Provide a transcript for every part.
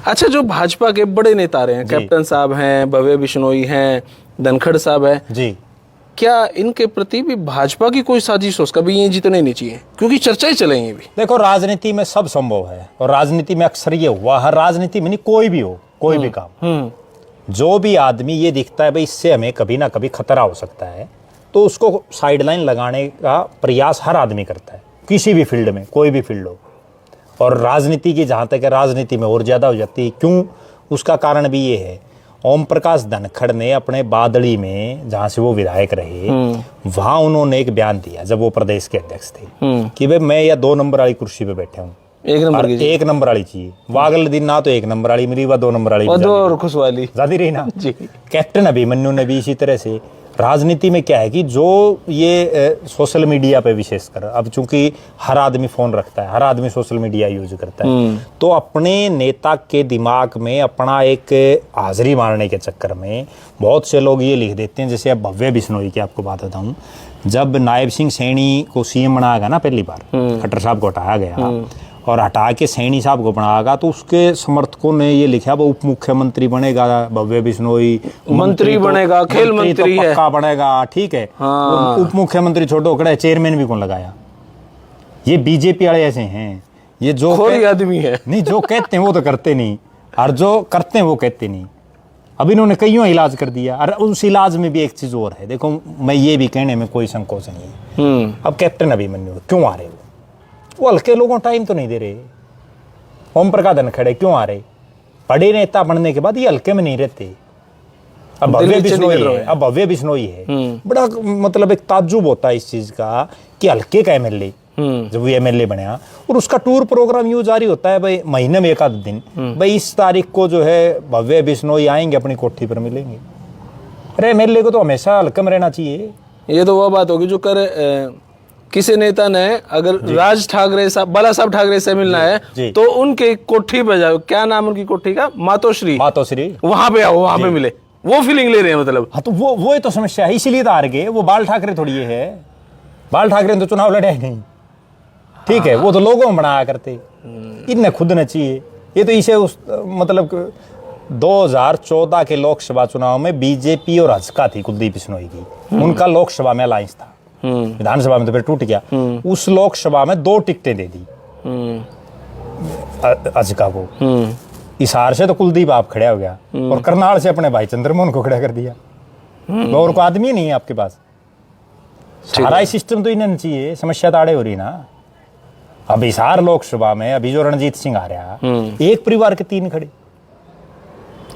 अच्छा, जो भाजपा के बड़े नेता रहे हैं, कैप्टन साहब हैं, भव्य बिश्नोई हैं, धनखड़ साहब हैं जी, क्या इनके प्रति भी भाजपा की कोई साजिश हो, कभी ये जीतने नहीं चाहिए? क्योंकि चर्चाएं चलेंगी भी। देखो राजनीति में सब संभव है, और राजनीति में अक्सर ये हुआ, हर राजनीति में नहीं, कोई भी हो, कोई भी काम, जो भी आदमी ये दिखता है भाई इससे हमें कभी ना कभी खतरा हो सकता है, तो उसको साइडलाइन लगाने का प्रयास हर आदमी करता है, किसी भी फील्ड में, कोई भी फील्ड हो। और राजनीति की जहाँ तक है, राजनीति में और ज़्यादा हो जाती है। क्यों? उसका कारण भी ये है, ओम प्रकाश धनखड़ ने अपने बादली में, जहाँ से वो विधायक रहे, वहाँ उन्होंने एक बयान दिया जब वो प्रदेश के अध्यक्ष थे कि भाई मैं या 2 नंबर वाली कुर्सी पे बैठे हूँ, एक नंबर वाली चाहिए। वागल दिन ना तो 1 नंबर वाली मिली, वह 2 नंबर वाली ज्यादा रही ना जी। कैप्टन अभिमन्यु ने भी इसी तरह से, राजनीति में क्या है कि जो ये सोशल मीडिया पे विशेषकर, अब चूंकि हर आदमी फोन रखता है, हर आदमी सोशल मीडिया यूज करता है, तो अपने नेता के दिमाग में अपना एक हाजिरी मारने के चक्कर में बहुत से लोग ये लिख देते हैं। जैसे अब भव्य बिश्नोई की आपको बात बताऊं, जब नायब सिंह सैनी को सीएम बनाया गया ना पहली बार, खट्टर साहब को हटाया गया और हटा के सैनी साहब को बनाया, तो उसके समर्थकों ने ये लिखा वो उप मुख्यमंत्री बनेगा भव्य बिश्नोई, मंत्री बनेगा, खेल मंत्री तो पक्का बनेगा, ठीक है। हाँ। उप मुख्यमंत्री छोटो खड़ा है, चेयरमैन भी कौन लगाया? ये बीजेपी वाले ऐसे हैं, ये जो आदमी है नहीं, जो कहते हैं वो तो करते नहीं, और जो करते हैं वो कहते नहीं। अब इन्होंने कईयों इलाज कर दिया, और उस इलाज में भी एक चीज और है, देखो मैं ये भी कहने में कोई संकोच नहीं है। अब कैप्टन अभिमन्यु क्यों आ रहे हो? वो हल्के लोगों टाइम तो नहीं दे रहे। ओम प्रकाश धनखड़ क्यों आ रहे? बड़े नेता बनने के बाद ये हल्के में नहीं रहते। अब भव्य बिश्नोई है, बड़ा मतलब एक ताज्जुब होता है इस चीज का कि हल्के का एमएलए, जब वो एमएलए बनया और उसका टूर प्रोग्राम यूं जारी होता है भाई महीने में 1 दिन, भाई इस तारीख को जो है भव्य बिश्नोई आएंगे, अपनी कोठी पर मिलेंगे। अरे एमएलए को तो हमेशा हल्के में रहना चाहिए। ये तो वह बात होगी जो किसी नेता ने अगर राज ठाकरे साहब, बाला साहब ठाकरे से मिलना है तो उनके कोठी पे जाओ, क्या नाम उनकी कोठी का, मातोश्री, वहां पे आओ, वहां पे मिले, वो फीलिंग ले रहे हैं मतलब। हाँ तो वो तो समस्या है, इसीलिए तो हार गए। वो बाल ठाकरे थोड़ी है, बाल ठाकरे ने तो चुनाव लड़े नहीं, ठीक है, वो तो लोगों में बनाया करते, इन्हें खुद न चाहिए। ये तो इसे मतलब 2014 के लोकसभा चुनाव में बीजेपी और हजका थी कुलदीप बिश्नोई की, उनका लोकसभा में अलायंस था, विधानसभा में तो फिर टूट गया। उस लोकसभा में 2 टिकटें दे दी हजका को। हिसार से तो कुलदीप आप खड़ा हो गया, और करनाल से अपने भाई चंद्रमोहन को खड़ा कर दिया। और को आदमी नहीं है आपके पास, सारा सिस्टम तो इन्हें चाहिए। समस्या ताड़े हो रही ना। अब हिसार लोकसभा में अभी जो रणजीत सिंह आ रहा, एक परिवार के 3 खड़े,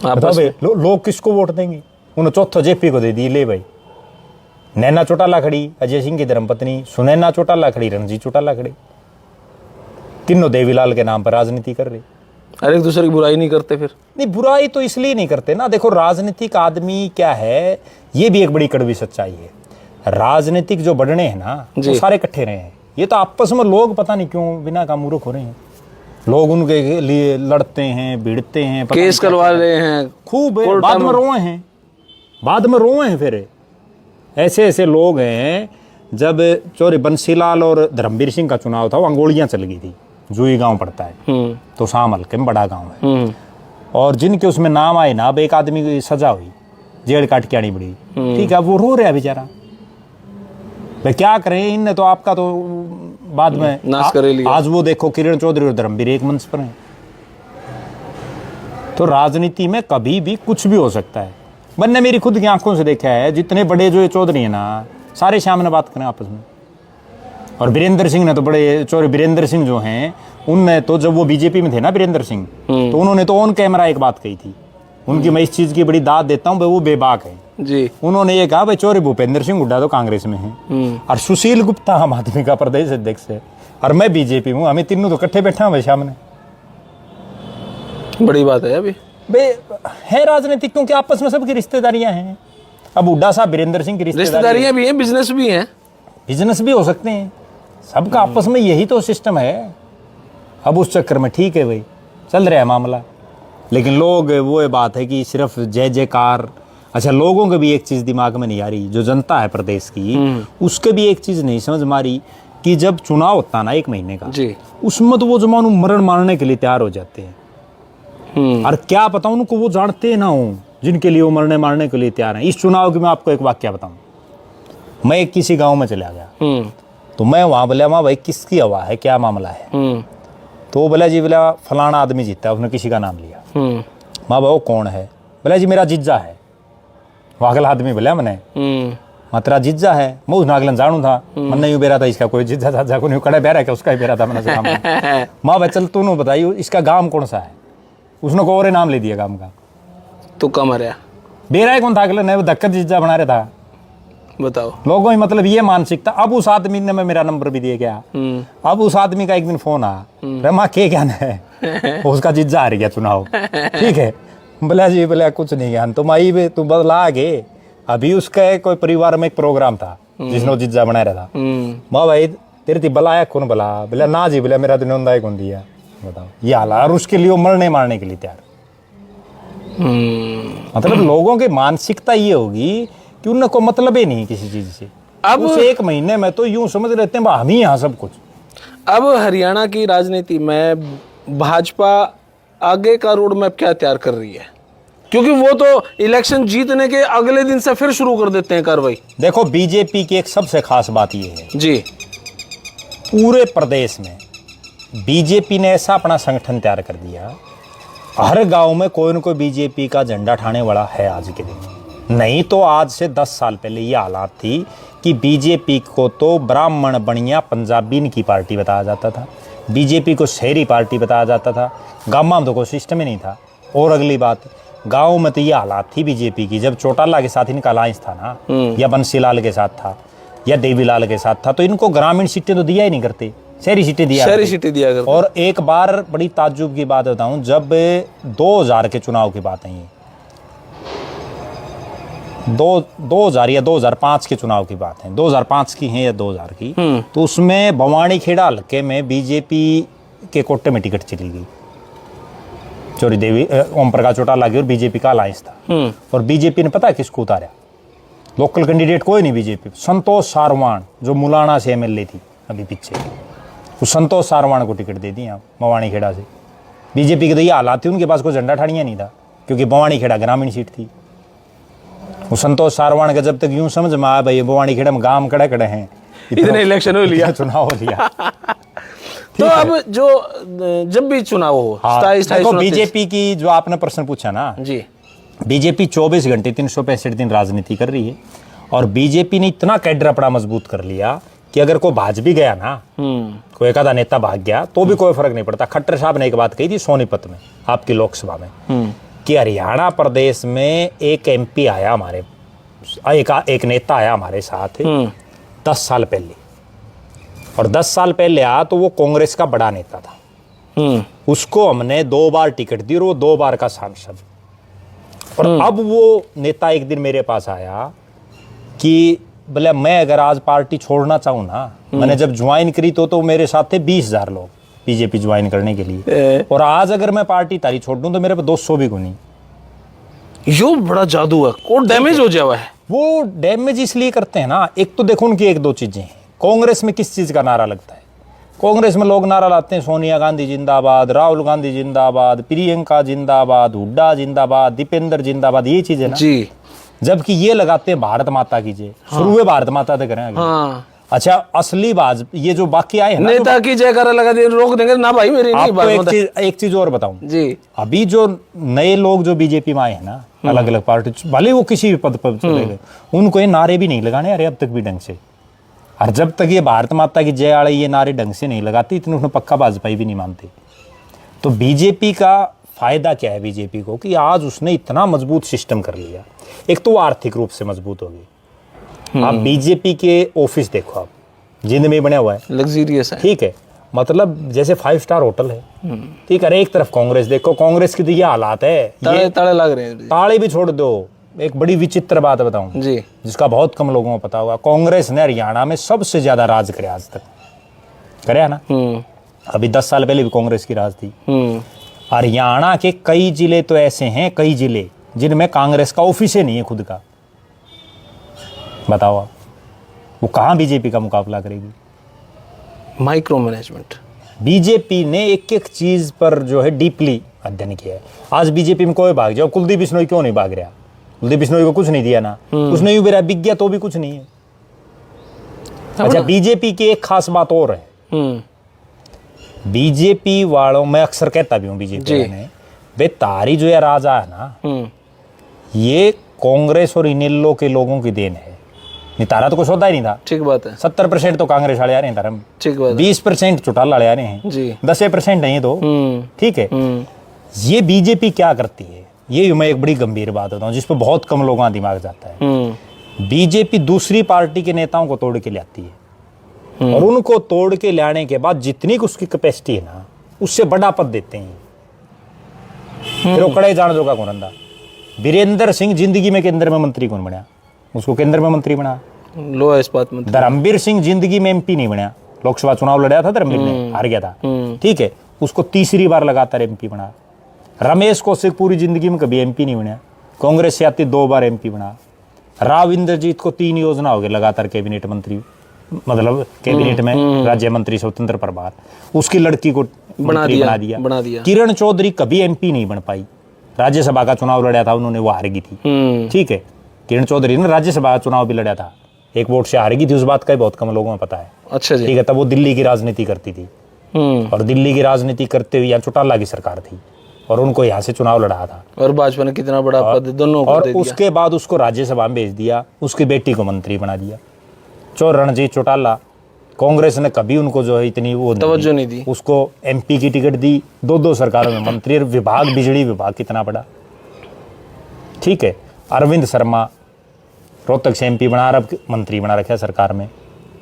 लोग किसको वोट देंगे? उन्होंने चौथा जेपी को दे दी। ले भाई, नैना चौटाला खड़ी, अजय सिंह की धर्मपत्नी सुनैना चौटाला खड़ी, रणजीत चौटाला खड़े, तीनों देवीलाल के नाम पर राजनीति कर रहे। अरे एक दूसरे की बुराई नहीं करते फिर? नहीं, बुराई तो इसलिए नहीं करते ना। देखो राजनीतिक आदमी क्या है, ये भी एक बड़ी कड़वी सच्चाई है। राजनीतिक जो बढ़ने हैं ना, वो सारे इकट्ठे रहे हैं। ये तो आपस में लोग पता नहीं क्यों बिना का मूर्ख हो रहे हैं। लोग उनके लिए लड़ते हैं, भिड़ते हैं, केस करवा रहे हैं खूब, बाद में रोए हैं, बाद में रोए हैं। फिर ऐसे ऐसे लोग हैं। जब चौरे बंसीलाल और धर्मवीर सिंह का चुनाव था, वो अंगोलियां चल गई थी, जुई गांव पड़ता है तो शाम हल्के में बड़ा गांव है, और जिनके उसमें नाम आए ना, अब एक आदमी की सजा हुई, जेल काट के आनी पड़ी, ठीक है, अब वो रो रहा है बेचारा। भाई क्या करें, इनने तो आपका तो बाद में नाश कर लिया। आज वो देखो किरण चौधरी और धर्मवीर एक मंच पर हैं। तो राजनीति में कभी भी कुछ भी हो सकता है। मैंने मेरी खुद की आंखों से देखा है, जितने बड़े जो ये चौधरी है ना, सारे सामने बात करें आपस में। और वीरेंद्र सिंह ने तो बड़े चौधरी, वीरेंद्र सिंह जो हैं, उनने तो जब वो बीजेपी में थे ना वीरेंद्र सिंह, तो उन्होंने तो ऑन कैमरा एक बात कही थी। उनकी मैं इस चीज की बड़ी दाद देता हूँ, वो बेबाक है जी। उन्होंने ये कहा भाई चौधरी भूपेंद्र सिंह हुड्डा तो कांग्रेस में है, और सुशील गुप्ता आम आदमी का प्रदेश अध्यक्ष है, और मैं बीजेपी में हूँ, हमें तीनों तो इकट्ठे बैठे हैं सामने। बड़ी बात है। अभी है राजनीतिक, क्योंकि आपस में सबकी रिश्तेदारियां हैं। अब हुड्डा साहब वीरेंद्र सिंह की रिश्तेदारियां भी हैं, बिजनेस भी हैं, बिजनेस भी हो सकते हैं, सबका आपस में यही तो सिस्टम है। अब उस चक्कर में ठीक है भाई, चल रहा है मामला, लेकिन लोग वो ये बात है कि सिर्फ जय जयकार। अच्छा, लोगों के भी एक चीज दिमाग में नहीं आ रही, जो जनता है प्रदेश की, उसके भी एक चीज नहीं समझ मारी कि जब चुनाव होता ना 1 महीने का जी, उसमें तो वो जो मानो मरण मारने के लिए तैयार हो जाते हैं। और क्या पता उनको वो जानते ना हो जिनके लिए वो मरने मारने के लिए तैयार हैं। इस चुनाव की मैं आपको एक वाक्य बताऊं। मैं किसी गांव में चला गया, तो मैं वहां बोला वहाँ भाई किसकी हवा है, क्या मामला है? तो वो बोला जी बोला फलाना आदमी जीता, उसने किसी का नाम लिया। माँ बाबू कौन है? बोला जी मेरा जीजा है। वो अगला आदमी बोला मैंने हाँ तेरा जीजा है, मैं उस नागलन जानू था, मन नहीं बेरा था इसका कोई जीजा जाजा को नहीं कड़े बेरा क्या उसका ही बेरा था मैंने माँ भाई चल तू बताइए इसका गांव कौन सा है? उसने को और नाम ले दिया गांव का। तो कम रहा बेरा कौन था अगले ने, वो धक्कत जीजा बना रहा था। बताओ लोगों की मतलब ये मानसिकता। अब उस आदमी ने मैं मेरा नंबर भी दिया गया। अब उस आदमी का एक दिन फोन आया, रमा के क्या है उसका जीजा आ गया चुनाव, ठीक है? बोला जी बोला कुछ नहीं ज्ञान तुम आई भी तू बदला आगे। अभी उसका कोई परिवार में एक प्रोग्राम था जिसने जीजा बनाया रहा था। माँ भाई तेरे थी बलाया कौन बला? बोला ना जी बोला मेरा तो नंदा कौन दिया। बताओ ये हाल। और उसके लिए मरने मारने के लिए तैयार। मतलब लोगों की मानसिकता ये होगी कि उनको मतलब ही नहीं किसी चीज से। अब उस एक महीने में तो यूं समझ लेते हैं हम ही यहाँ सब कुछ। अब हरियाणा की राजनीति में भाजपा आगे का रोड मैप क्या तैयार कर रही है? क्योंकि वो तो इलेक्शन जीतने के अगले दिन से फिर शुरू कर देते हैं कार्रवाई। देखो बीजेपी की एक सबसे खास बात ये है जी, पूरे प्रदेश में बीजेपी ने ऐसा अपना संगठन तैयार कर दिया, हर गांव में कोई न कोई बीजेपी का झंडा ठाने वाला है आज के दिन। नहीं तो आज से 10 साल पहले ये हालात थी कि बीजेपी को तो ब्राह्मण बनिया पंजाबी की पार्टी बताया जाता था, बीजेपी को शहरी पार्टी बताया जाता था। गाँव में तो कोई सिस्टम ही नहीं था। और अगली बात, गाँव में तो ये हालात थी बीजेपी की, जब चौटाला के साथ इनका अलायंस था ना, या बंसीलाल के साथ था या देवीलाल के साथ था, तो इनको ग्रामीण सीटें तो दिया ही नहीं करते, शहरी सीटें दिया करते। और एक बार बड़ी ताज्जुब की बात बताऊं, जब 2000 के चुनाव की बात है, 2000 या 2005 के चुनाव की बात है, 2005 की है या 2000 की, तो उसमें भवानी खेड़ा हल्के में बीजेपी के कोटे में टिकट चली गई। चोरी देवी ओम प्रकाश चौटाला की और बीजेपी का अलायंस था। और बीजेपी ने पता है किसको उतारा? लोकल कैंडिडेट कोई नहीं बीजेपी, संतोष सारवाण जो मुलाना से एमएलए थी अभी पीछे, उस संतोष सारवाण को टिकट दे दी आप भवानी खेड़ा से। बीजेपी के तो ये हालात थी, उनके पास कोई झंडा ठाड़िया नहीं था क्योंकि भवानी खेड़ा ग्रामीण सीट थी। वो संतोष सारवाण का जब तक यूं समझ में आया भाई भवानी खेड़ा में गांव खड़े खड़े हैं, इतने इलेक्शन हो लिया, चुनाव हो लिया। तो अब जो जब भी चुनाव हो, देखो बीजेपी की जो आपने प्रश्न पूछा ना जी, बीजेपी 24 घंटे 365 दिन राजनीति कर रही है। और बीजेपी ने इतना कैडर अपना मजबूत कर लिया कि अगर कोई भाज भी गया ना, कोई एक आधा नेता भाग गया तो भी कोई फर्क नहीं पड़ता। खट्टर साहब ने एक बात कही थी सोनीपत में आपकी लोकसभा में कि हरियाणा प्रदेश में एक एमपी आया हमारे, एक नेता आया हमारे साथ 10 साल पहले, और 10 साल पहले आया तो वो कांग्रेस का बड़ा नेता था। उसको हमने 2 बार टिकट दी और वो 2 बार का सांसद। और अब वो नेता एक दिन मेरे पास आया कि बोले मैं अगर आज पार्टी छोड़ना चाहूँ ना, मैंने जब ज्वाइन करी तो मेरे साथ थे 20,000 लोग बीजेपी ज्वाइन करने के लिए, और आज अगर मैं पार्टी तारी छोड़ दूं तो मेरे पे 200 भी को नहीं। यो बड़ा जादू है, कोड डैमेज हो जावा है। वो डैमेज इसलिए करते हैं ना, एक तो देखो उनकी 1-2 चीजें हैं। कांग्रेस में किस चीज का नारा लगता है? कांग्रेस में लोग नारा लाते हैं सोनिया गांधी जिंदाबाद, राहुल गांधी जिंदाबाद, प्रियंका जिंदाबाद, हुड्डा जिंदाबाद, दीपेंद्र जिंदाबाद, ये चीजें ना जी। जबकि ये लगाते हैं भारत माता की जय, शुरू में भारत माता तक करें। हाँ। अच्छा असली बात ये जो बाकी आए हैं नेता की जयकारा लगा दे रोक देंगे ना भाई मेरी नहीं बात। एक चीज और बताऊं जी, अभी जो नए लोग जो बीजेपी में आए हैं ना, अलग अलग पार्टी, भले वो किसी भी पद पर चले गए, उनको ये नारे भी नहीं लगाने अरे अब तक भी ढंग से। और जब तक ये भारत माता की जय आड़े ये नारे ढंग से नहीं लगाती इतने उसमें पक्का भाजपा भी नहीं मानते। तो बीजेपी का फायदा क्या है बीजेपी को कि आज उसने इतना मजबूत सिस्टम कर लिया। एक तो आर्थिक रूप से मजबूत होगी। आप बीजेपी के ऑफिस देखो, आप जिंद में बना हुआ है, लग्जरियस है, ठीक है, मतलब जैसे 5 स्टार होटल है, ठीक है। एक तरफ कांग्रेस देखो, कांग्रेस की तो ये हालात है, ताले ताले लग रहे हैं। ताले भी छोड़ दो। एक बड़ी विचित्र बात बताऊं जी, जिसका बहुत कम लोगों को पता होगा, कांग्रेस ने हरियाणा में सबसे ज्यादा राज करे आज तक, करे ना। अभी 10 साल पहले भी कांग्रेस की राज थी। हरियाणा के कई जिले तो ऐसे हैं, कई जिले जिनमें कांग्रेस का ऑफिस ही नहीं है खुद का। बताओ आप, वो कहां बीजेपी का मुकाबला करेगी? Micro management. बीजेपी ने एक एक चीज पर जो है डीपली अध्ययन किया है। आज बीजेपी में कोई भाग जाओ, कुलदीप बिश्नोई क्यों नहीं भाग रहा? कुलदीप बिश्नोई को कुछ नहीं दिया ना, उसने यूं बेरा बिक गया तो भी कुछ नहीं है। अच्छा, बीजेपी की एक खास बात और है, बीजेपी वालों, मैं अक्सर कहता भी हूँ बीजेपी ने, वे तारी जो है राजा है ना, ये कांग्रेस और इनेलो के लोगों की देन है। नहीं तारा तो कुछ होता ही नहीं था। ठीक बात है। 70% तो कांग्रेस वाले आ रहे हैं धर्म, ठीक बात है। 20% चौटाला वाले आ रहे हैं जी, 10% नहीं तो ठीक है। ये बीजेपी क्या करती है, ये मैं एक बड़ी गंभीर बात बताऊं जिस पर बहुत कम लोगों का दिमाग जाता है। बीजेपी दूसरी पार्टी के नेताओं को तोड़ के ले आती है और उनको तोड़ के लाने के बाद जितनी उसकी कैपेसिटी है ना, उससे बड़ा पद देते हैं। फिर वो कड़े जान दो का कौन अंदा, वीरेंद्र सिंह जिंदगी में केंद्र में मंत्री कौन बना, उसको केंद्र में मंत्री बना। लो इस्पात मंत्री। धर्मवीर सिंह जिंदगी में एमपी नहीं बना, लोकसभा चुनाव लड़ा था धर्मवीर ने, हार गया था, ठीक है, उसको तीसरी बार लगातार एमपी बना। रमेश कौशिक पूरी जिंदगी में कभी एमपी नहीं बना, कांग्रेस से आती 2 बार एमपी बना। राव इंद्रजीत को 3 योजना हो गए लगातार कैबिनेट मंत्री, मतलब कैबिनेट में राज्य मंत्री स्वतंत्र प्रभार, उसकी लड़की को बना दिया। किरण चौधरी कभी एमपी नहीं बन पाई, राज्यसभा का चुनाव लड़ा था उन्होंने, वो हार गई थी, ठीक है। किरण चौधरी ने राज्यसभा का चुनाव भी लड़ा था, 1 वोट से हार गई थी, उस बात का बहुत कम लोगों को पता है। अच्छा जी, ठीक है। तब वो दिल्ली की राजनीति करती थी और दिल्ली की राजनीति करते हुए यहाँ चौटाला की सरकार थी और उनको यहाँ से चुनाव लड़ा था और भाजपा ने कितना बड़ा पद दोनों को और दे दिया। उसके बाद उसको राज्यसभा में भेज दिया, उसकी बेटी को मंत्री बना दिया। रणजीत चौटाला, कांग्रेस ने कभी उनको जो है इतनी वो तवज्जो नहीं दी, उसको एमपी की टिकट दी, 2 सरकारों में मंत्री, विभाग बिजली विभाग कितना बड़ा, ठीक है। अरविंद शर्मा रोहतक से एमपी बना, अब मंत्री बना रखा सरकार में।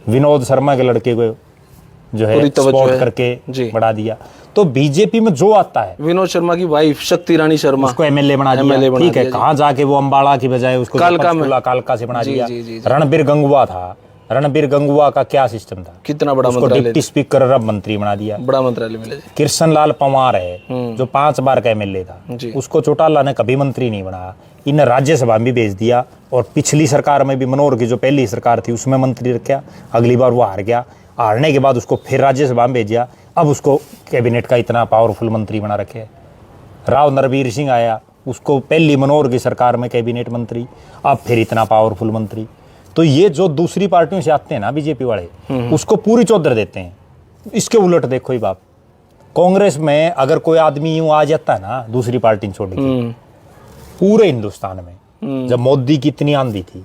विनोद शर्मा के लड़के को जो है सपोर्ट करके बढ़ा दिया। तो बीजेपी में जो आता है, विनोद शर्मा की वाइफ शक्ति रानी शर्मा, उसको एमएलए बना दिया, ठीक है। कहाँ जाके वो अंबाला की बजाय उसको कालका से बना दिया। रणबीर गंगुआ था, रणबीर गंगुआ का क्या सिस्टम था, कितना बड़ा उसको डिप्टी स्पीकर अब मंत्री बना दिया, बड़ा मंत्रालय मिला। कृष्ण लाल पंवार है जो 5 बार का एमएलए था, उसको चौटाला ने कभी मंत्री नहीं बनाया, इन राज्यसभा में भी भेज दिया। और पिछली सरकार में भी मनोहर की जो पहली सरकार थी उसमें मंत्री रखा, अगली बार वो हार गया, हारने के बाद उसको फिर राज्यसभा में भेजा, अब उसको कैबिनेट का इतना पावरफुल मंत्री बना रखे। राव नरवीर सिंह आया, उसको पहली मनोहर की सरकार में कैबिनेट मंत्री, अब फिर इतना पावरफुल मंत्री। तो ये जो दूसरी पार्टियों से आते हैं ना बीजेपी वाले, उसको पूरी चौधर देते हैं। इसके उलट देखो ही बाप, कांग्रेस में अगर कोई आदमी यूं आ जाता है ना दूसरी पार्टी छोड़ के, पूरे हिंदुस्तान में जब मोदी की इतनी आंधी थी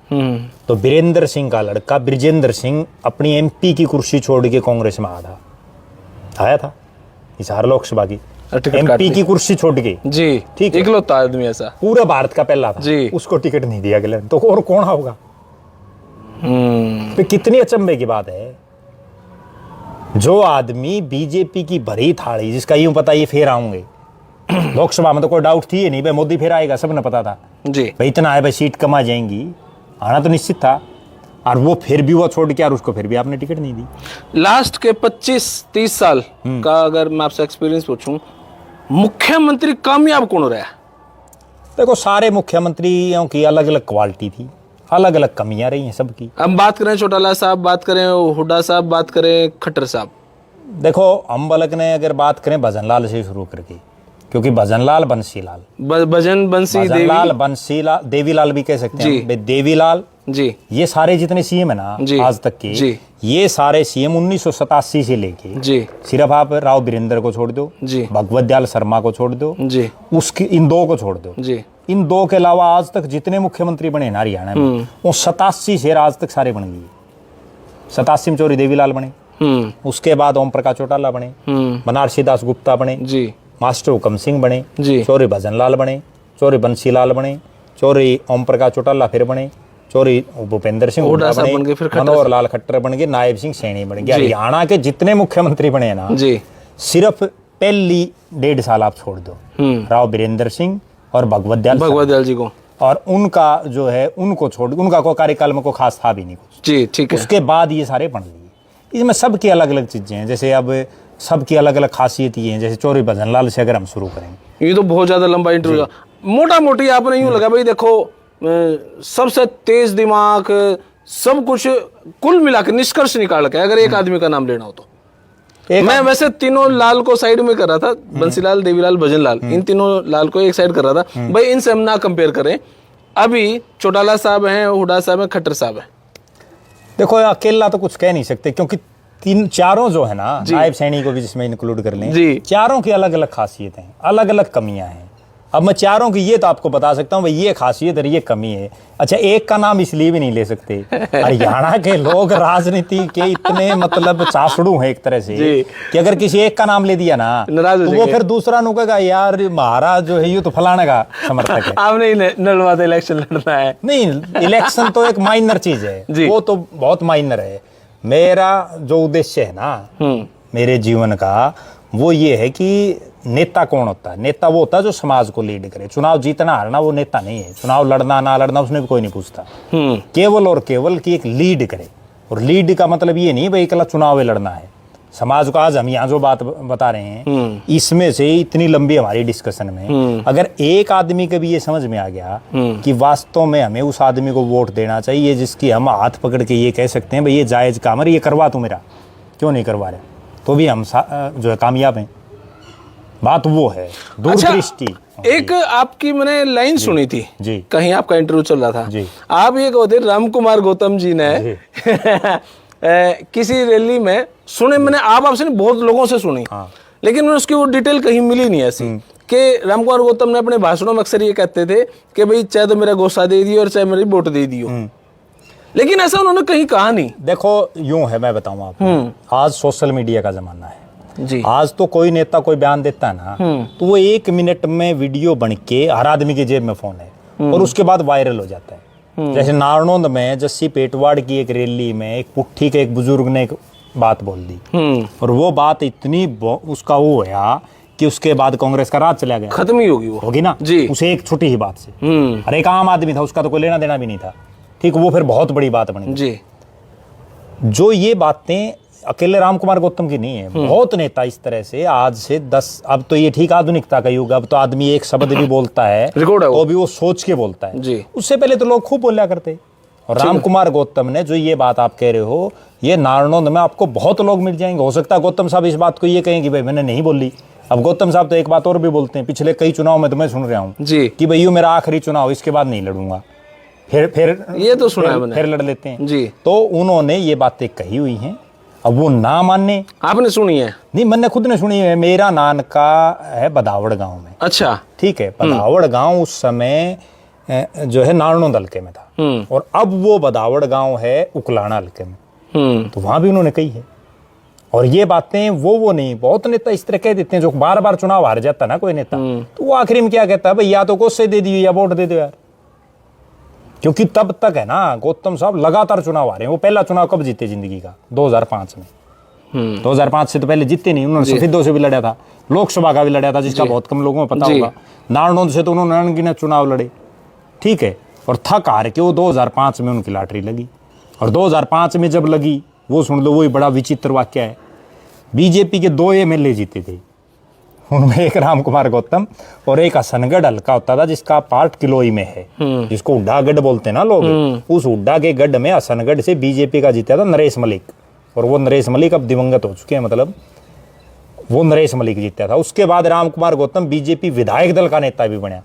तो वीरेंद्र सिंह का लड़का ब्रिजेंद्र सिंह अपनी एमपी की कुर्सी छोड़ के कांग्रेस में आया था हिसार लोकसभा की एमपी की कुर्सी छोड़ के जी, ठीक है, इकलौता आदमी ऐसा पूरा भारत का पहला था जी, उसको टिकट नहीं दिया गया, तो और कौन होगा? तो कितनी अचंभे की बात है, जो आदमी बीजेपी की भरी थाली, जिसका यूं पता ये फिर आऊंगे लोकसभा में, तो कोई डाउट थी नहीं भाई मोदी फिर आएगा, सबने पता था जी भाई इतना है भाई सीट कम आ जाएंगी, आना तो निश्चित था, और वो फिर भी वो छोड़ के और उसको फिर भी आपने टिकट नहीं दी। लास्ट के 25-30 साल का अगर मैं आपसे एक्सपीरियंस पूछूं, मुख्यमंत्री कामयाब कौन रहा? देखो सारे मुख्यमंत्रियों की अलग अलग क्वालिटी थी, अलग अलग कमियां रही हैं सबकी। हम बात करें चौटाला साहब, बात करें हुड्डा साहब, बात करें खट्टर साहब। देखो हम बलक ने अगर बात करें भजनलाल से शुरू करके, क्योंकि भजनलाल बंसीलाल, भजनलाल बंसीलाल, देवीलाल भी कह सकते हैं, देवीलाल जी, ये सारे जितने सीएम है ना आज तक के, ये सारे सीएम 1987 से लेके जी, सिर्फ आप राव वीरेंद्र को छोड़ दो जी, भगवत दयाल शर्मा को छोड़ दो जी, उसकी इन 2 को छोड़ दो जी, इन 2 के अलावा आज तक जितने मुख्यमंत्री बने ना हरियाणा में, वो 87 से आज तक सारे बन गए। 87 में चौरी देवीलाल बने, उसके बाद ओम प्रकाश चौटाला बने, बनारसी दास गुप्ता बने जी, मास्टर हुकम सिंह बने जी, चौरी भजनलाल बने, चौरी बंसीलाल बने, चौरी ओम प्रकाश चौटाला फिर बने, चौरी भूपेंद्र सिंह हुड्डा बने, मनोहर लाल खट्टर बन गए, नायब सिंह सैनी बन गए। हरियाणा के जितने मुख्यमंत्री बने ना जी, सिर्फ पहली 1.5 साल आप छोड़ दो, राव वीरेंद्र सिंह और भगवत दयाल जी को, और उनका जो है उनको छोड़, उनका कोई कार्यकाल में कोई खास था भी नहीं कुछ जी, ठीक है। उसके बाद ये सारे बन लिए। इसमें सबकी अलग अलग चीजें हैं, जैसे अब सबकी अलग अलग खासियत ये हैं। जैसे चौरी भजनलाल से अगर हम शुरू करें, ये तो बहुत ज्यादा लंबा इंटरव्यू, मोटा मोटी आपने यूं लगा भाई देखो सबसे तेज दिमाग, सब कुछ कुल मिलाकर निष्कर्ष निकाल के अगर एक आदमी का नाम लेना हो तो मैं वैसे तीनों लाल को साइड में कर रहा था, बंसीलाल, देवीलाल, भजनलाल, इन तीनों लाल को एक साइड कर रहा था भाई, इनसे हम ना कंपेयर करें। अभी चौटाला साहब हैं, हुड्डा साहब हैं, खट्टर साहब हैं। देखो अकेला तो कुछ कह नहीं सकते, क्योंकि चारों जो है ना, नायब सैनी को भी जिसमें इंक्लूड कर लें, चारों की अलग अलग खासियतें हैं, अलग अलग कमियां हैं। अब मैं चारों की ये तो आपको बता सकता हूँ भाई, ये खासियत और ये कमी है। अच्छा, एक का नाम इसलिए भी नहीं ले सकते, हरियाणा के लोग राजनीति के इतने मतलब चासड़ू हैं एक तरह से कि अगर किसी एक का नाम ले दिया ना तो वो फिर दूसरा नु कहेगा यार महाराज जो है ये तो फलाने का समर्थक है। आपने नलवाद इलेक्शन लड़ना है। नहीं, इलेक्शन तो एक माइनर चीज है, वो तो बहुत माइनर है। मेरा जो उद्देश्य है ना मेरे जीवन का, वो ये है कि नेता कौन होता है। नेता वो होता है जो समाज को लीड करे। चुनाव जीतना हारना वो नेता नहीं है, चुनाव लड़ना ना लड़ना उसने भी कोई नहीं पूछता। केवल और केवल कि एक लीड करे। और लीड का मतलब ये नहीं भाई अकेला चुनाव लड़ना है। समाज को आज हम यहाँ जो बात बता रहे हैं, इसमें से इतनी लंबी हमारी डिस्कशन में अगर एक आदमी के भी ये समझ में आ गया कि वास्तव में हमें उस आदमी को वोट देना चाहिए जिसकी हम हाथ पकड़ के ये कह सकते हैं भाई ये जायज काम है, ये करवा तू मेरा, क्यों नहीं करवा रहे, तो भी हम जो है कामयाब हैं। बात वो है दूरदृष्टि। अच्छा, एक आपकी मैंने लाइन सुनी थी जी, कहीं आपका इंटरव्यू चल रहा था जी, आप ये कहते राम कुमार गौतम जी ने किसी रैली में सुने, मैंने आपसे बहुत लोगों से सुनी, लेकिन मैंने उसकी वो डिटेल कहीं मिली नहीं ऐसी कि राम कुमार गौतम ने अपने भाषणों में अक्सर ये कहते थे कि भाई चाहे तो मेरा गोसा दे दियो और चाहे मेरी वोट दे दियो, लेकिन ऐसा उन्होंने कहीं कहा नहीं। देखो यूं है, मैं बताऊं आपको, आज सोशल मीडिया का जमाना है जी। आज तो कोई नेता कोई बयान देता है ना तो वो 1 मिनट में वीडियो बन के हर आदमी के जेब में फोन है और उसके बाद वायरल हो जाता है। जैसे नारनौंद में जस्सी पेटवाड़ की एक रैली में एक पुट्ठी के एक बुजुर्ग ने एक बात बोल दी और वो बात इतनी उसका वो होया कि उसके बाद कांग्रेस का राज चला गया, खत्म ही होगी वो, होगी ना जी, उसे एक छोटी ही बात से। हर एक आम आदमी था, उसका तो कोई लेना देना भी नहीं था, ठीक, वो फिर बहुत बड़ी बात बनी जी। जो ये बातें अकेले राम कुमार गौतम की नहीं है, बहुत नेता इस तरह से आज से 10, अब तो ये ठीक आधुनिकता का युग, अब तो आदमी एक शब्द भी बोलता है तो भी वो सोच के बोलता है जी। उससे पहले तो लोग खूब बोला करते। और राम कुमार गौतम ने जो ये बात आप कह रहे हो, ये नारनौंद में आपको बहुत लोग मिल जाएंगे। हो सकता है गौतम साहब इस बात को ये कहें कि भाई मैंने नहीं बोली। अब गौतम साहब तो एक बात और भी बोलते हैं, पिछले कई चुनाव में तो मैं सुन रहा हूँ कि भाई ये मेरा आखिरी चुनाव, इसके बाद नहीं लड़ूंगा, फिर ये तो सुना है मैंने, फिर लड़ लेते हैं जी। तो उन्होंने ये बातें कही हुई हैं। अब वो ना मानने, आपने सुनी है? नहीं, मैंने खुद ने सुनी है। मेरा नानका है बदावड़ गांव में। अच्छा, ठीक है। बदावड़ गांव उस समय जो है नारनौंद हल्के में था और अब वो बदावड़ गांव है उकलाना हल्के में, तो वहां भी उन्होंने कही है। और ये बातें वो नहीं, बहुत नेता इस तरह कह देते हैं जो बार बार चुनाव हार जाता ना कोई नेता, तो वो आखिरी में क्या कहता है, भाई या तो गोसे दे दियो या वोट दे दो यार। क्योंकि तब तक है ना गौतम साहब लगातार चुनाव आ रहे हैं। वो पहला चुनाव कब जीते जिंदगी का? 2005 में। 2005 से तो पहले जीते नहीं, उन्होंने सफेदों से भी लड़ा था, लोकसभा का भी लड़ा था, जिसका बहुत कम लोगों को पता होगा। नारनौंद से तो उन्होंने अनगिनत चुनाव लड़े, ठीक है, और थक हार के वो 2005 में उनकी लॉटरी लगी। और 2005 में जब लगी, वो सुन लो, वही बड़ा विचित्र वाक्य है, बीजेपी के 2 MLA जीते थे, उनमें एक राम कुमार गौतम और एक हसनगढ़ हल्का होता था जिसका पार्ट किलोई में है, जिसको हुड्डा गढ़ बोलते हैं ना लोग। उस हुड्डा के गढ़ में हसनगढ़ से बीजेपी का जीता था नरेश मलिक, और वो नरेश मलिक अब दिवंगत हो चुके हैं, मतलब वो नरेश मलिक जीता था। उसके बाद राम कुमार गौतम बीजेपी विधायक दल का नेता भी बना,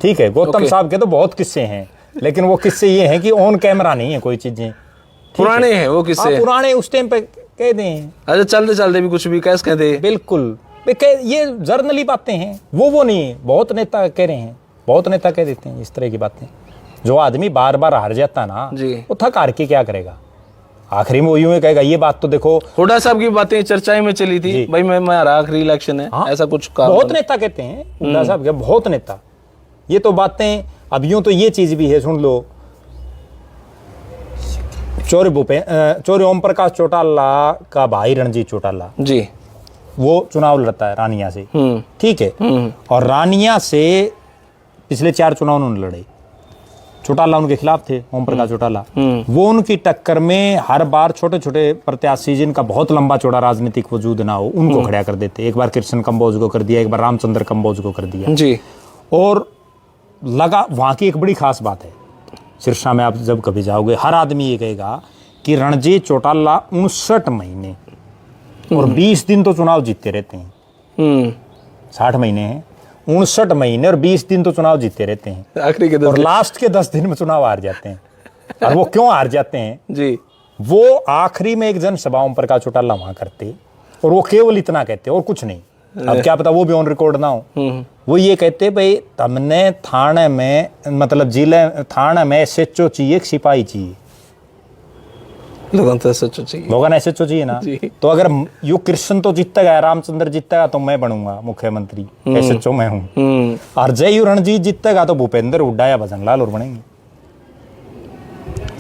ठीक है। गौतम साहब के तो बहुत किस्से हैं, लेकिन वो किस्से ये हैं कि ऑन कैमरा नहीं है कोई चीजें, पुराने हैं वो किस्से, पुराने उस टाइम पे कह दें। अच्छा, चलते चलते भी कुछ भी कैसे कह दे, बिल्कुल ये जर्नली बातें हैं, वो नहीं है। बहुत नेता कह रहे हैं, बहुत नेता कह देते हैं इस तरह की बातें। जो आदमी बार बार हार जाता ना, वो थक हार के क्या करेगा, आखिरी में वो यूं कहेगा। ये बात तो देखो, हुड्डा साहब की बातें चर्चाएं में चली थी, भाई मैं आखिरी इलेक्शन है, ऐसा कुछ कहा। बहुत नेता कहते हैं, हुड्डा साहब के बहुत नेता। ये तो बातें, अब यूं तो ये चीज भी है, सुन लो, चौरे ओम प्रकाश चौटाला का भाई रणजीत चौटाला जी, वो चुनाव लड़ता है रानिया से, ठीक है। और रानिया से पिछले 4 चुनाव उन्होंने लड़े, चौटाला उनके खिलाफ थे, ओम प्रकाश चौटाला। वो उनकी टक्कर में हर बार छोटे छोटे प्रत्याशी जिनका बहुत लंबा चौड़ा राजनीतिक वजूद ना हो, उनको खड़ा कर देते। एक बार कृष्ण कंबोज को कर दिया, एक बार रामचंद्र कंबोज को कर दिया जी। और लगा, वहां की एक बड़ी खास बात है, सिरसा में आप जब कभी जाओगे, हर आदमी ये कहेगा कि रणजीत चौटाला 59 महीने और 20 दिन तो चुनाव जीतते रहते हैं। 60 महीने हैं, 59 महीने और 20 दिन तो चुनाव जीतते रहते हैं। आखिरी के 10 और लास्ट के 10 दिन में चुनाव हार जाते हैं। और वो क्यों हार जाते हैं जी, वो आखिरी में एक जनसभा ओम प्रकाश चौटाला वहां करते और वो केवल इतना कहते और कुछ नहीं। अब क्या पता वो भी ऑन रिकॉर्ड ना हो। वो ये कहते भाई तुमने थाने में मतलब जिले थाने में SHO चाहिए, सिपाही चाहिए, लोगों तो SHO चाहिए, लोगों ने SHO चाहिए ना। तो अगर यू कृष्ण तो जीतेगा, रामचंद्र जीतेगा तो मैं बनूंगा मुख्यमंत्री, SHO मैं हूँ। और जय रणजीत जीतेगा तो भूपेंद्र हुड्डा या भजन लाल और बनेंगे।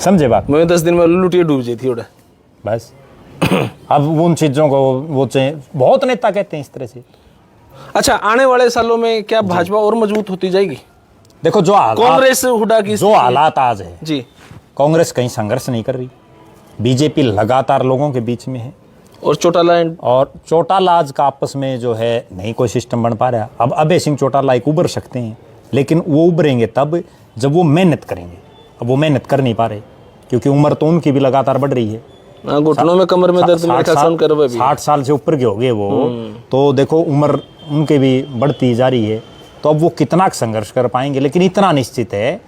समझे बात? मैं 10 दिन में लुटिए डूब जाती थी बस। अब उन चीजों को वो बहुत नेता कहते हैं इस तरह से। अच्छा, आने वाले सालों में क्या भाजपा और मजबूत होती जाएगी? देखो जो कांग्रेस हुड्डा की जो हालात आज है जी, कांग्रेस कहीं संघर्ष नहीं कर रही, बीजेपी लगातार लोगों के बीच में है और चौटाला आज का आपस में जो है नहीं कोई सिस्टम बन पा रहा। अब अभय सिंह चौटाला एक उभर सकते हैं, लेकिन वो उभरेंगे तब जब वो मेहनत करेंगे। अब वो मेहनत कर नहीं पा रहे क्योंकि उम्र तो उनकी भी लगातार बढ़ रही है। घुटनों में कमर में दर्द 60 साल से ऊपर के हो गए वो, तो देखो उम्र उनके भी बढ़ती जा रही है। तो अब वो कितना संघर्ष कर पाएंगे, लेकिन इतना निश्चित है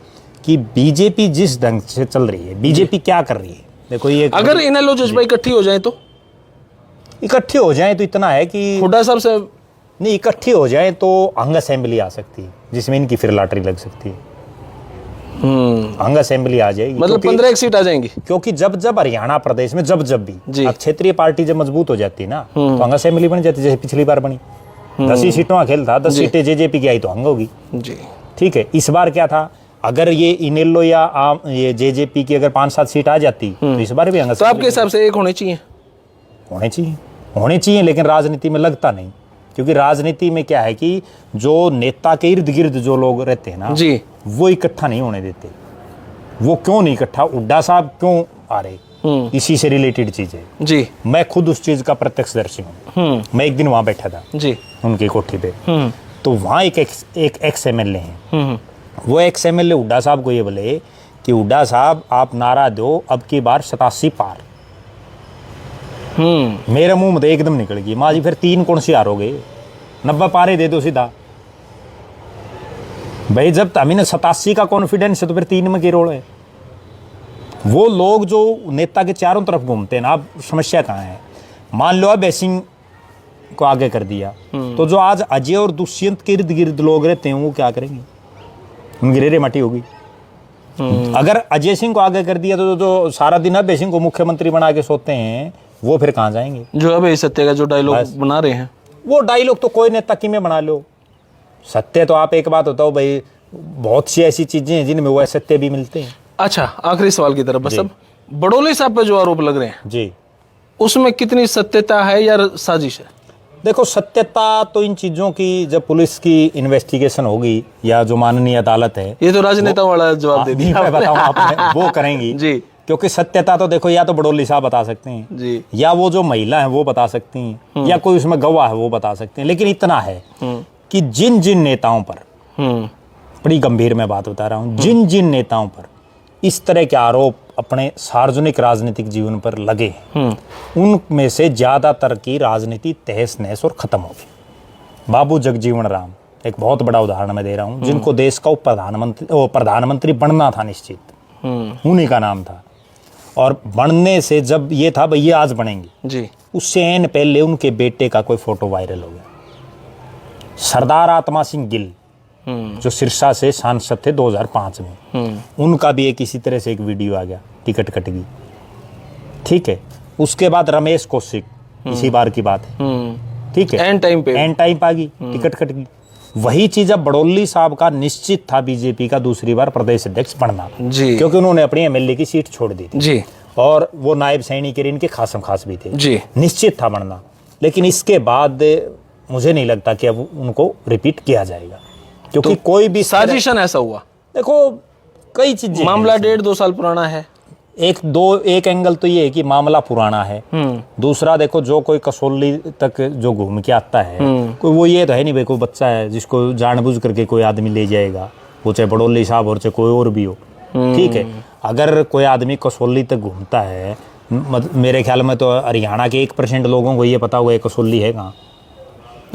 कि बीजेपी जिस ढंग से चल रही है, बीजेपी क्या कर रही है देखो ये। अगर इनेलो जज्बा इकट्ठी हो जाए तो इतना है कि हुड्डा साहब से नहीं, इकट्ठी हो जाए तो अंग असेंबली आ सकती है जिसमें इनकी फिर लॉटरी लग सकती है। अंग असेंबली आ जाएगी, मतलब 15 सीट आ जाएंगी। क्योंकि जब हरियाणा प्रदेश में जब भी अब क्षेत्रीय पार्टी जब मजबूत हो जाती है ना तो अंग असेंबली बन जाती है। जैसे पिछली बार बनी 10 ही सीटों का खेल था, 10 सीटें जेजेपी की आई तो अंग होगी जी। ठीक है, इस बार क्या था, अगर ये इनेलो या ये जेजेपी की अगर 5-7 सीट आ जाती तो इस बार भी अंग। तो आपके हिसाब से एक होने चाहिए, लेकिन राजनीति में लगता नहीं, क्योंकि राजनीति में क्या है कि जो नेता के इर्द गिर्द जो लोग रहते हैं ना जी, वो इकट्ठा नहीं होने देते। वो क्यों नहीं इकट्ठा, हुड्डा साहब क्यों आ रहे, इसी से रिलेटेड चीज है जी। मैं खुद उस चीज का प्रत्यक्षदर्शी हूँ। मैं एक दिन वहां बैठा था जी उनकी कोठी पे, तो वहां एक एक्स MLA है। वो एक्स MLA हुड्डा साहब को ये बोले कि हुड्डा साहब आप नारा दो अब की बार 87 पार। मेरे मुंह में एकदम निकल गई, माँ जी फिर 3 कौन सी हारोगे, 90 पारे दे दो सीधा। भाई जब तमीने 87 का कॉन्फिडेंस है तो फिर 3 में की रोल है। वो लोग जो नेता के चारों तरफ घूमते हैं ना, अब समस्या कहाँ है। मान लो अभय सिंह को आगे कर दिया तो जो आज अजय और दुष्यंत के इर्द गिर्द लोग रहते हैं वो क्या करेंगे, उनकी रेरे माटी होगी। अगर अजय सिंह को आगे कर दिया तो जो सारा दिन अभय सिंह को मुख्यमंत्री बना के सोते हैं वो फिर कहाँ जाएंगे। जो अभय सत्य का जो डायलॉग बना रहे हैं, वो डायलॉग तो कोई नेता की में बना लो। सत्य तो आप एक बात होता हो भाई, बहुत सी ऐसी चीजें हैं जिनमें वो सत्य भी मिलते हैं। अच्छा, आखिरी सवाल की तरफ बस। अब बड़ोली साहब पे जो आरोप लग रहे हैं जी, उसमें कितनी सत्यता है या साजिश है? देखो सत्यता तो इन चीजों की जब पुलिस की इन्वेस्टिगेशन होगी या जो माननीय अदालत है, ये तो राजनेताओं वाला जवाब दे दिया, मैं बताऊं आपने, वो करेंगी जी। क्योंकि सत्यता तो देखो या तो बड़ोली साहब बता सकते हैं जी, या वो जो महिला है वो बता सकती हैं, या कोई उसमें गवाह है वो बता सकते हैं। लेकिन इतना है कि जिन जिन नेताओं पर, बड़ी गंभीर मैं बात बता रहा हूँ, जिन जिन नेताओं पर इस तरह के आरोप अपने सार्वजनिक राजनीतिक जीवन पर लगे, उनमें से ज्यादातर की राजनीति तहस नहस और खत्म हो गई। बाबू जगजीवन राम एक बहुत बड़ा उदाहरण मैं दे रहा हूँ, जिनको देश का प्रधानमंत्री बनना था निश्चित, उन्हीं का नाम था। और बनने से जब ये था भाई ये आज बनेंगे जी, उससे एन पहले उनके बेटे का कोई फोटो वायरल हो गया। सरदार आत्मा सिंह गिल जो सिरसा से सांसद थे 2005 में, उनका भी एक इसी तरह से एक वीडियो आ गया, टिकट कट गई। ठीक है, उसके बाद रमेश कौशिक, इसी बार की बात है, ठीक है, एंड टाइम आ गई, टिकट कट गई। वही चीज अब बड़ोली साहब का निश्चित था बीजेपी का दूसरी बार प्रदेश अध्यक्ष बनना जी, क्योंकि उन्होंने अपनी MLA की सीट छोड़ दी थी जी, और वो नायब सैनी के इनके खासम खास भी थे जी, निश्चित था बनना। लेकिन इसके बाद मुझे नहीं लगता कि अब उनको रिपीट किया जाएगा, क्योंकि तो कोई भी साजिशन ऐसा हुआ। देखो कई चीजें, मामला 1.5-2 साल पुराना है। एक एंगल तो ये है कि मामला पुराना है। दूसरा देखो जो कोई कसौली तक जो घूम के आता है, कोई वो ये तो है नहीं भाई कोई बच्चा है जिसको जानबूझ करके कोई आदमी ले जाएगा, वो चाहे बड़ोली साहब और चाहे कोई और भी हो। ठीक है, अगर कोई आदमी कसौली तक घूमता है मेरे ख्याल में तो हरियाणा के 1% लोगों को ये पता होगा ये कसौली है कहाँ।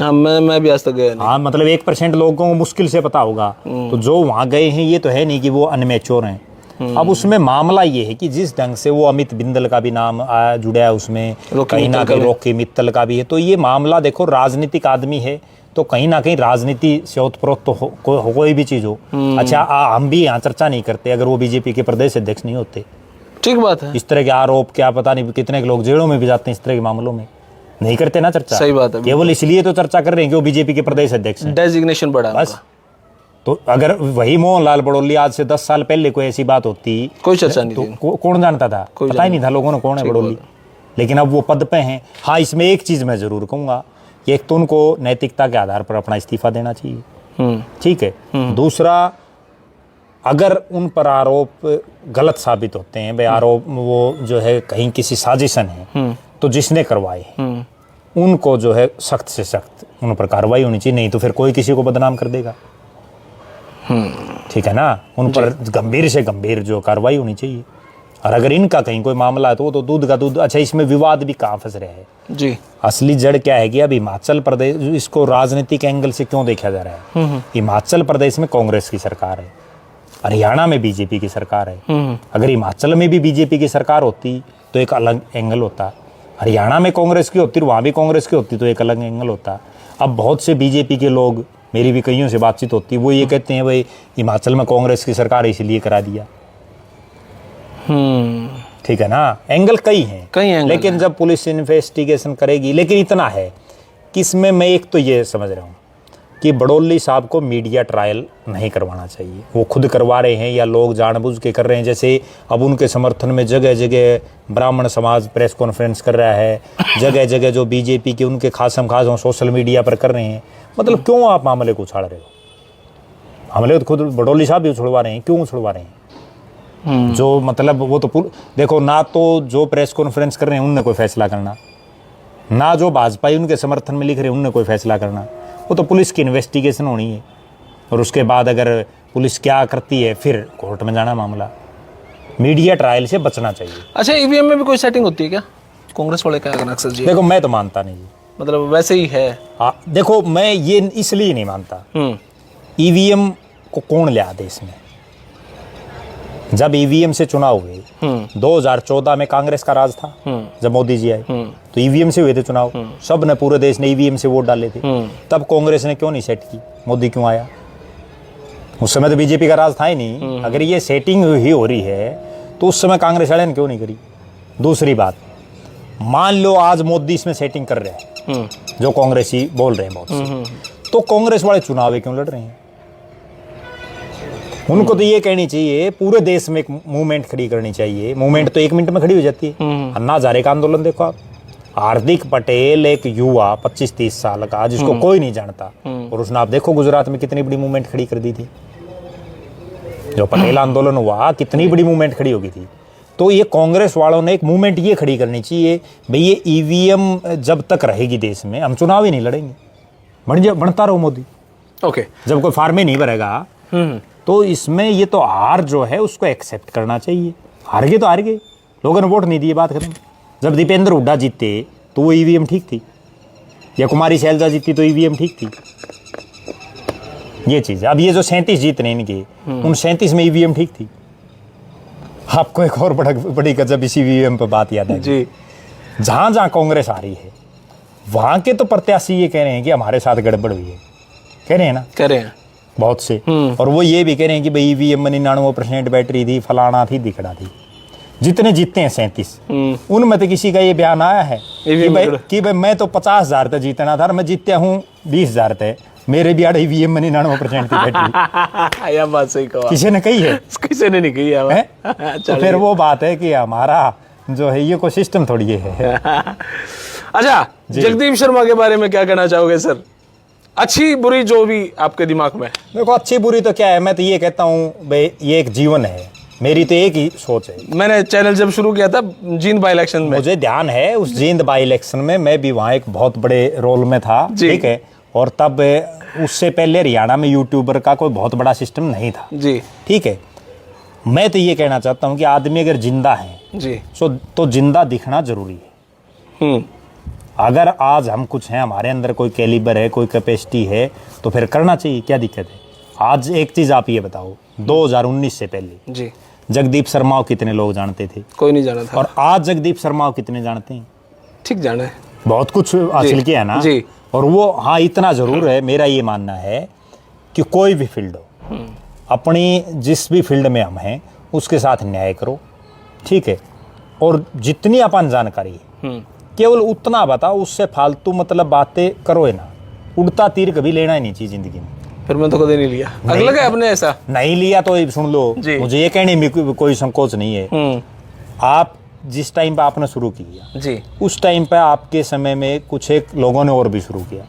हाँ, मैं भी आज तक गया नहीं। हाँ, मतलब 1% लोगों को मुश्किल से पता होगा। तो जो वहाँ गए हैं ये तो है नहीं कि वो अनमेच्योर हैं। अब उसमें मामला ये है कि जिस ढंग से वो अमित बिंदल का भी नाम जुड़ा है उसमें, कहीं ना कहीं रॉकी मित्तल का भी है, तो ये मामला देखो राजनीतिक आदमी है तो कहीं ना कहीं राजनीति से ओतप्रोत तो कोई भी चीज हो। अच्छा, हम भी यहाँ चर्चा नहीं करते अगर वो बीजेपी के प्रदेश अध्यक्ष नहीं होते। ठीक बात है। इस तरह के आरोप क्या पता नहीं कितने लोग जेलों में भी जाते हैं इस तरह के मामलों में, नहीं करते ना चर्चा। सही बात है। केवल इसलिए तो चर्चा कर रहे हैं कि वो बीजेपी के प्रदेश अध्यक्ष हैं, डेजिग्नेशन बढ़ा बस। तो अगर वही मोहनलाल बड़ोली आज से 10 साल पहले कोई ऐसी बात होती, कोई चर्चा नहीं थी, तो कौन जानता था? पता ही नहीं था लोगों ने कौन है बड़ोली। लेकिन अब वो पद पे हैं। हाँ, इसमें एक चीज मैं जरूर कहूंगा, एक तो उनको नैतिकता के आधार पर अपना इस्तीफा देना चाहिए, ठीक है। दूसरा, अगर उन पर आरोप गलत साबित होते हैं, भाई आरोप वो जो है कहीं किसी साजिशन है, तो जिसने करवाए उनको जो है सख्त से सख्त उन पर कार्रवाई होनी चाहिए, नहीं तो फिर कोई किसी को बदनाम कर देगा। ठीक है ना, उन पर गंभीर से गंभीर जो कार्रवाई होनी चाहिए। और अगर इनका कहीं कोई मामला है तो वो तो दूध का दूध। अच्छा, इसमें विवाद भी कहाँ फंस रहे हैं जी। असली जड़ क्या है कि अब हिमाचल प्रदेश, इसको राजनीतिक एंगल से क्यों देखा जा रहा है? हिमाचल प्रदेश में कांग्रेस की सरकार है, हरियाणा में बीजेपी की सरकार है। अगर हिमाचल में भी बीजेपी की सरकार होती तो एक अलग एंगल होता, हरियाणा में कांग्रेस की होती, वहां भी कांग्रेस की होती तो एक अलग एंगल होता। अब बहुत से बीजेपी के लोग, मेरी भी कईयों से बातचीत होती, वो ये कहते हैं भाई हिमाचल में कांग्रेस की सरकार इसलिए करा दिया। ठीक है ना, एंगल कई हैं, लेकिन जब पुलिस इन्वेस्टिगेशन करेगी, लेकिन इतना है कि इसमें मैं एक तो ये समझ रहा हूँ कि बड़ोली साहब को मीडिया ट्रायल नहीं करवाना चाहिए। वो खुद करवा रहे हैं या लोग जानबूझ के कर रहे हैं। जैसे अब उनके समर्थन में जगह जगह ब्राह्मण समाज प्रेस कॉन्फ्रेंस कर रहा है, जगह जगह जो बीजेपी के उनके खासम खास हो सोशल मीडिया पर कर रहे हैं। मतलब क्यों आप मामले को उछाल रहे हो? मामले तो खुद बड़ोली साहब भी उछलवा रहे हैं, क्यों उछलवा रहे हैं? जो मतलब वो तो देखो ना, तो जो प्रेस कॉन्फ्रेंस कर रहे हैं उनने कोई फैसला करना, ना जो भाजपा उनके समर्थन में लिख रहे हैं उनने कोई फैसला करना। वो तो पुलिस की इन्वेस्टिगेशन होनी है और उसके बाद अगर पुलिस क्या करती है फिर कोर्ट में जाना मामला। मीडिया ट्रायल से बचना चाहिए। अच्छा, ईवीएम में भी कोई सेटिंग होती है क्या? कांग्रेस वाले क्या करना अक्सर जी? देखो, मैं तो मानता नहीं जी, मतलब वैसे ही है। देखो, मैं ये इसलिए नहीं मानता। ईवीएम को कौन ले आते इसमें? जब ईवीएम से चुनाव हुए 2014 में कांग्रेस का राज था, जब मोदी जी आए तो ईवीएम से हुए थे चुनाव, सब ने, पूरे देश ने ईवीएम से वोट डाले थे। तब कांग्रेस ने क्यों नहीं सेट की? मोदी क्यों आया? उस समय तो बीजेपी का राज था ही नहीं। अगर ये सेटिंग ही हो रही है तो उस समय कांग्रेस वाले ने क्यों नहीं करी? दूसरी बात, मान लो आज मोदी इसमें सेटिंग कर रहे हैं, जो कांग्रेसी बोल रहे हैं बहुत से, तो कांग्रेस वाले चुनाव क्यों लड़ रहे हैं? उनको तो ये कहनी चाहिए, पूरे देश में एक मूवमेंट खड़ी करनी चाहिए। मूवमेंट तो 1 मिनट में खड़ी हो जाती है। अन्ना हजारे का आंदोलन देखो आप, हार्दिक पटेल एक युवा 25-30 साल का जिसको कोई नहीं जानता, और उसने आप देखो गुजरात में कितनी बड़ी मूवमेंट खड़ी कर दी थी। जो पटेल आंदोलन हुआ, कितनी बड़ी मूवमेंट खड़ी हो गई थी। तो ये कांग्रेस वालों ने एक मूवमेंट ये खड़ी करनी चाहिए, भाई ये ईवीएम जब तक रहेगी देश में हम चुनाव ही नहीं लड़ेंगे। बनता रहो मोदी। ओके, जब कोई फार्म ही नहीं भरेगा तो इसमें ये तो हार जो है उसको एक्सेप्ट करना चाहिए। हार गए तो हार गए, लोगों ने वोट नहीं दिए, बात खत्म। जब दीपेंद्र हुड्डा जीते तो वो ईवीएम ठीक थी, या कुमारी शैलजा जीती तो ईवीएम ठीक थी। ये चीज है। अब ये जो 37 जीत रहे इनके, उन 37 में ईवीएम ठीक थी। आपको एक और बड़ी गजब इसी ईवीएम पर बात याद है जी। जहां जहां कांग्रेस आ रही है वहां के तो प्रत्याशी ये कह रहे हैं कि हमारे साथ गड़बड़ हुई है, कह रहे हैं ना, कह रहे हैं बहुत से। और वो ये भी कह रहे हैं कि भाई ईवीएम में 99% बैटरी थी, फलाना थी, दिखड़ा थी। जितने जीतते हैं 37, उनमें तो किसी का ये बयान आया है कि भाई मैं तो 50,000 तक जीतना था, मैं जीतया हूँ 20,000 तक, मेरे भी आड़े ईवीएम में 99% थी बैटरी। यह बात सही कहा, किसी ने कही है? किसी ने नहीं कही है। तो फिर वो बात है कि हमारा जो है ये कोई सिस्टम थोड़ी है। अच्छा, जगदीप शर्मा के बारे में क्या कहना चाहोगे सर? अच्छी बुरी जो भी आपके दिमाग में। देखो, अच्छी बुरी तो क्या है, मैं तो ये कहता हूँ भाई ये एक जीवन है, मेरी तो एक ही सोच है। मैंने चैनल जब शुरू किया था जींद बाई इलेक्शन में, मुझे ध्यान है उस जींद बाई इलेक्शन में मैं भी वहाँ एक बहुत बड़े रोल में था, ठीक है। और तब उससे पहले हरियाणा में यूट्यूबर का कोई बहुत बड़ा सिस्टम नहीं था जी, ठीक है। मैं तो ये कहना चाहता हूँ कि आदमी अगर जिंदा है जी तो जिंदा दिखना जरूरी है। अगर आज हम कुछ हैं, हमारे अंदर कोई कैलिबर है, कोई कैपेसिटी है, तो फिर करना चाहिए, क्या दिक्कत है। आज एक चीज आप ये बताओ, 2019 से पहले जी जगदीप शर्मा को कितने लोग जानते थे? कोई नहीं जाना था। और आज जगदीप शर्मा को कितने जानते हैं? ठीक जाना है, बहुत कुछ हासिल किया है ना जी। और वो, हाँ, इतना जरूर है, मेरा ये मानना है कि कोई भी फील्ड हो, अपनी जिस भी फील्ड में हम हैं उसके साथ न्याय करो, ठीक है। और जितनी अपन जानकारी है केवल उतना बताओ, उससे फालतू मतलब बातें करो ही ना। उड़ता तीर कभी लेना ही नहीं चाहिए जिंदगी में। फिर मैं तो कभी नहीं लिया। अगला क्या आपने ऐसा नहीं लिया तो ये सुन लो, मुझे ये कहने में कोई संकोच नहीं है। आप जिस टाइम पे आपने शुरू किया जी, उस टाइम पे आपके समय में कुछ एक लोगों ने और भी शुरू किया,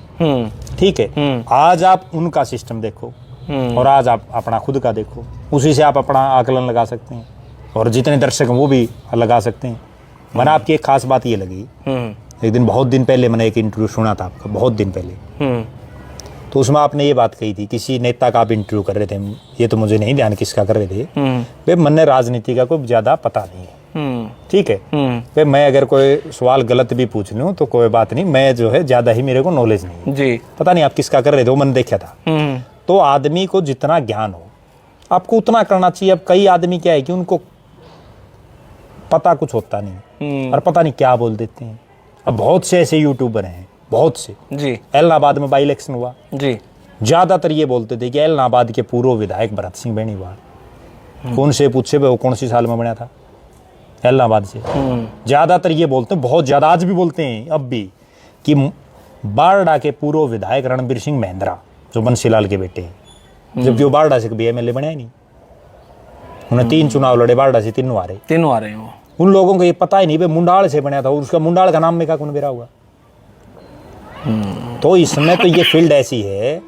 ठीक है। आज आप उनका सिस्टम देखो और आज आप अपना खुद का देखो, उसी से आप अपना आकलन लगा सकते हैं और जितने दर्शक हैं वो भी लगा सकते हैं। मैंने आपकी एक खास बात ये लगी, एक दिन, बहुत दिन पहले मैंने एक इंटरव्यू सुना था आपका, बहुत दिन पहले, तो उसमें आपने ये बात कही थी, किसी नेता का आप इंटरव्यू कर रहे थे, ये तो मुझे नहीं ध्यान किसका कर रहे थे, भाई मैंने राजनीति का कोई ज्यादा पता नहीं है, ठीक है, भाई मैं अगर कोई सवाल गलत भी पूछ लूँ तो कोई बात नहीं, मैं जो है ज्यादा ही मेरे को नॉलेज नहीं है जी। पता नहीं आप किसका कर रहे थे, वो मैंने देखा था। तो आदमी को जितना ज्ञान हो आपको उतना करना चाहिए। अब कई आदमी क्या है कि उनको पता कुछ होता नहीं और पता नहीं क्या बोल देते हैं। अब बहुत से ऐसे यूट्यूबर हैं, बहुत से जी। इलाहाबाद में बाई इलेक्शन हुआ जी, ज्यादातर ये बोलते थे कि इलाहाबाद के पूर्व विधायक भरत सिंह बेनीवाल, कौन से पूछे वो कौन सी साल में बना था इलाहाबाद से। ज्यादातर ये बोलते हैं, बहुत ज्यादा आज भी बोलते हैं अब भी, कि बारडा के पूर्व विधायक रणबीर सिंह महेंद्रा जो बंसीलाल के बेटे हैं, जबकि वो बारडा से कभी एमएलए बना ही नहीं। उन्हें 3 चुनाव लड़े, बारडा से 3 हारे, 3 आ रहे हैं। उन लोगों को ये पता ही नहीं भाई मुंडाल से बना था, उसका मुंडाल का नाम में क्या कौन बेरा हुआ। तो इसमें तो ये फील्ड ऐसी है,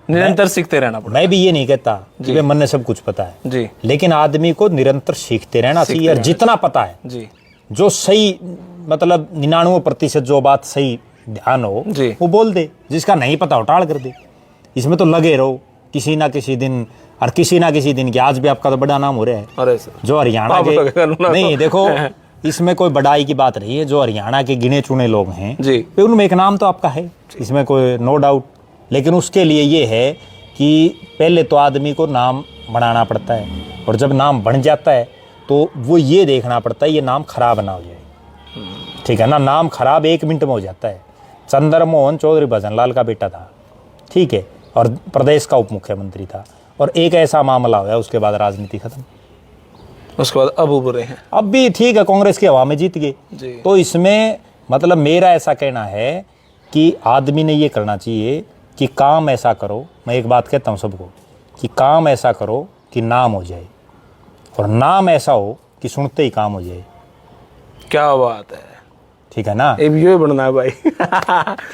निरंतर सीखते रहना पड़ेगा। मैं भी ये नहीं कहता कि भाई मन ने सब कुछ पता है जी, लेकिन आदमी को निरंतर सीखते रहना चाहिए। और जितना पता है जी, जो सही, मतलब 99% जो बात सही ध्यान हो जी, वो बोल दे, जिसका नहीं पता हो टाल कर दे। इसमें तो लगे रहो किसी ना किसी दिन, और किसी ना किसी दिन, कि आज भी आपका तो बड़ा नाम हो रहा है। अरे सर, जो हरियाणा के, नहीं देखो इसमें कोई बड़ाई की बात नहीं है, जो हरियाणा के गिने चुने लोग हैं जी, उनमें एक नाम तो आपका है, इसमें कोई नो डाउट। लेकिन उसके लिए ये है कि पहले तो आदमी को नाम बनाना पड़ता है, और जब नाम बन जाता है तो वो ये देखना पड़ता है ये नाम खराब ना हो जाए, ठीक है ना। नाम खराब 1 मिनट में हो जाता है। चंद्रमोहन चौधरी भजनलाल का बेटा था, ठीक है, और प्रदेश का उप मुख्यमंत्री था, और एक ऐसा मामला हुआ उसके बाद राजनीति खत्म। उसके बाद अब उभरे हैं, अब भी ठीक है, कांग्रेस की हवा में जीत गए। तो इसमें मतलब मेरा ऐसा कहना है कि आदमी ने ये करना चाहिए कि काम ऐसा करो, मैं एक बात कहता हूँ सबको, कि काम ऐसा करो कि नाम हो जाए, और नाम ऐसा हो कि सुनते ही काम हो जाए। क्या बात है, ठीक है ना, ये बनना है भाई।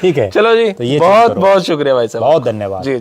ठीक है, चलो जी, तो ये बहुत बहुत शुक्रिया भाई साहब, बहुत धन्यवाद। जी जी।